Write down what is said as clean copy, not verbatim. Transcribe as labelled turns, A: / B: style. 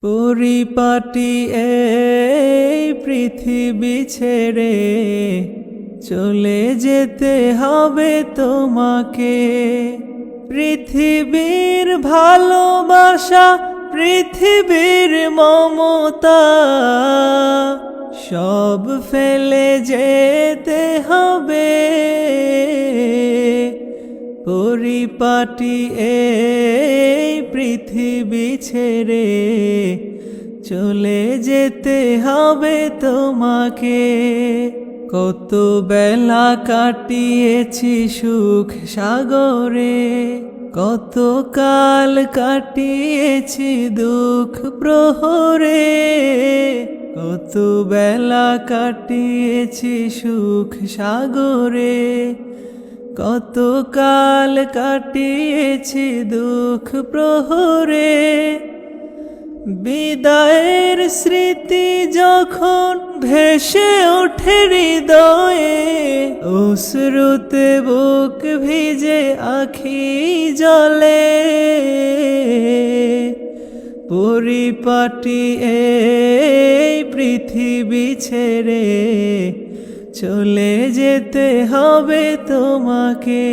A: পরিপাটি এই পৃথিবী ছেড়ে চলে যেতে হবে তোমাকে। পৃথিবীর ভালোবাসা, পৃথিবীর মমতা সব ফেলে যেতে হবে। পরিপাটি এই পৃথিবী ছেড়ে চলে যেতে হবে তোমাকে। কত বেলা কাটিয়েছি সুখ সাগরে, কত কাল কাটিয়েছি দুঃখ প্রহরে। কত বেলা কাটিয়েছি সুখ সাগরে, কত কাল কাটিয়েছি দুঃখ প্রহরে। বিদায়ের স্মৃতি যখন ভেসে ওঠে হৃদয়ে, অশ্রুতে বুক ভিজে আখি জলে। পরিপাটি এই পৃথিবী ছেড়ে চলে যেতে হবে তোমাকে।